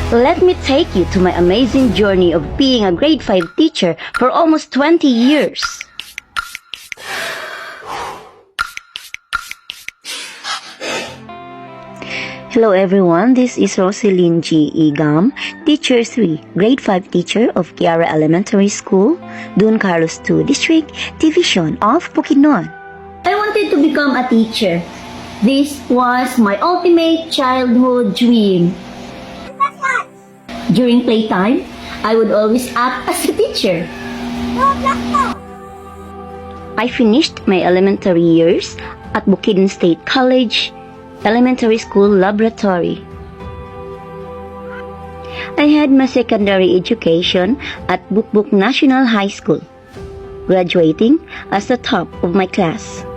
Let me take you to my amazing journey of being a grade 5 teacher for almost 20 years. Hello everyone, this is Roselyn G. Igam, Teacher 3, Grade 5 teacher of Kiara Elementary School, Don Carlos II District, Division of Bukidnon. I wanted to become a teacher. This was my ultimate childhood dream. During playtime, I would always act as a teacher. I finished my elementary years at Bukidnon State College Elementary School Laboratory. I had my secondary education at Bukbuk National High School, graduating as the top of my class.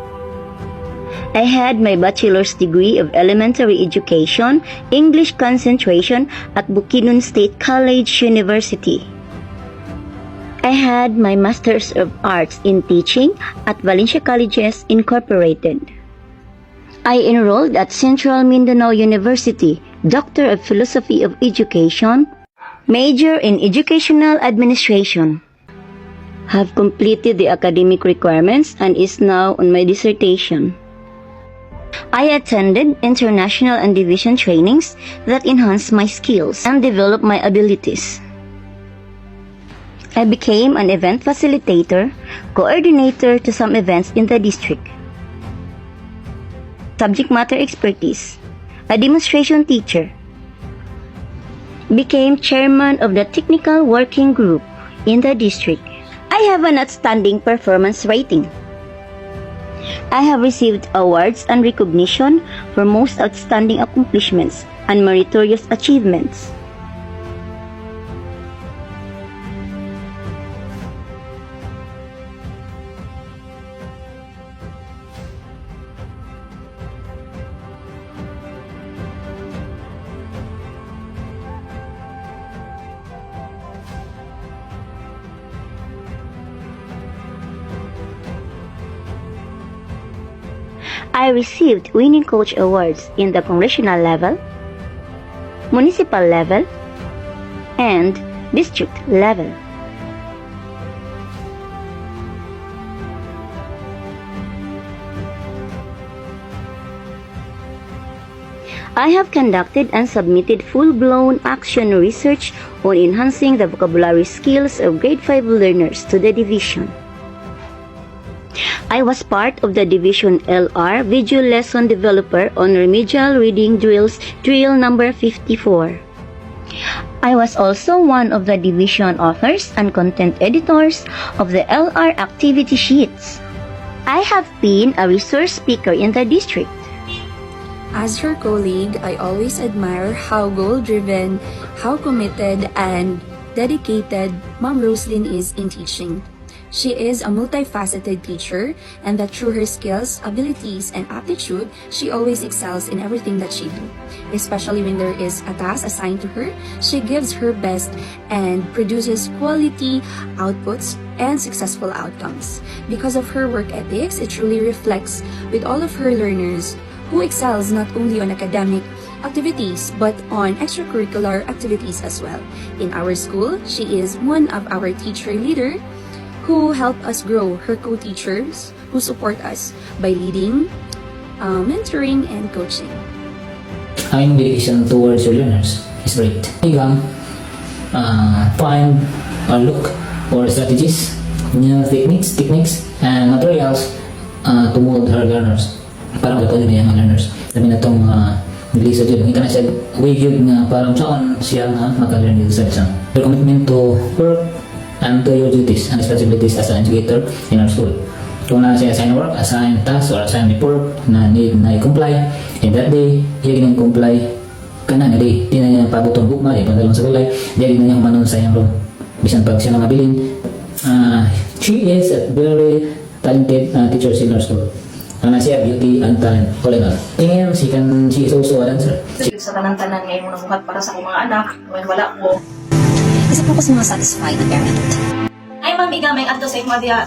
I had my bachelor's degree of elementary education, English concentration at Bukidnon State College University. I had my master's of arts in teaching at Valencia Colleges Incorporated. I enrolled at Central Mindanao University, Doctor of Philosophy of Education, major in Educational Administration. Have completed the academic requirements and is now on my dissertation. I attended international and division trainings that enhanced my skills and developed my abilities. I became an event facilitator, coordinator to some events in the district. Subject matter expertise, a demonstration teacher, became chairman of the technical working group in the district. I have an outstanding performance rating. I have received awards and recognition for most outstanding accomplishments and meritorious achievements. I received winning coach awards in the congressional level, municipal level, and district level. I have conducted and submitted full-blown action research on enhancing the vocabulary skills of grade 5 learners to the division. I was part of the Division LR Video Lesson Developer on Remedial Reading Drills Drill number 54. I was also one of the division authors and content editors of the LR activity sheets. I have been a resource speaker in the district. As her colleague, I always admire how goal-driven, how committed, and dedicated Ma'am Roselyn is in teaching. She is a multifaceted teacher, and that through her skills, abilities, and aptitude, she always excels in everything that she do. Especially when there is a task assigned to her, she gives her best and produces quality outputs and successful outcomes. Because of her work ethics, it truly reflects with all of her learners who excels not only on academic activities but on extracurricular activities as well. In our school, she is one of our teacher leader who help us grow, her co-teachers who support us by leading, mentoring, and coaching. Having dedication towards your learners is great. You can find or look for strategies, new techniques, and materials to mold her learners. Parang ito din yung learners. Dami na itong nilisa dyan. Kita na siya way yun nga parang saan siya nga maka-learn dito sa isang. Your commitment to work and to your duties and responsibilities as an educator in our school. Kung na siya assign work, assign task, or assign report na need na i-comply, in that day, iya ginang-comply ka na day. Di na niya pabutong bukma, di pa dalawang sa gulay, di na niya kumanon sa iyang room. Bisan pag siya mabilin. She is a very talented teacher in our school. Ang siya, beauty and talent, all in all. Tingin, she is also a dancer. Sa tanan-tanan ngayon mo nabuhat para sa akong mga anak, ngayon wala ko. Kasi po ko satisfied na parent. Ay, ma'am, igamay ato sa ikong diya.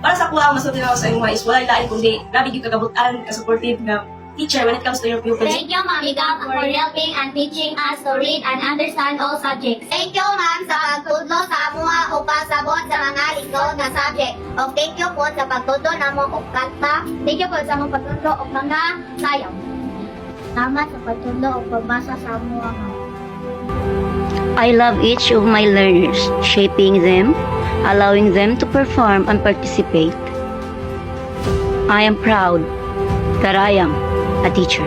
Para sa kuha, mas matin ako sa imo is wala lain kundi grabe gyud kagabutan, ka-supportive nga teacher when it comes to your pupils. Thank you, Ma'am Igam, for helping and teaching us to read and understand all subjects. Thank you, ma'am, sa pagtudlo sa amuha o pasabot sa mga lisod na subject. O thank you po sa pagtudlo na mo og kanta. Thank you po sa mga pagtudlo o mga sayaw. Salamat sa pagtudlo o pagbasa sa mga I love each of my learners, shaping them, allowing them to perform and participate. I am proud that I am a teacher.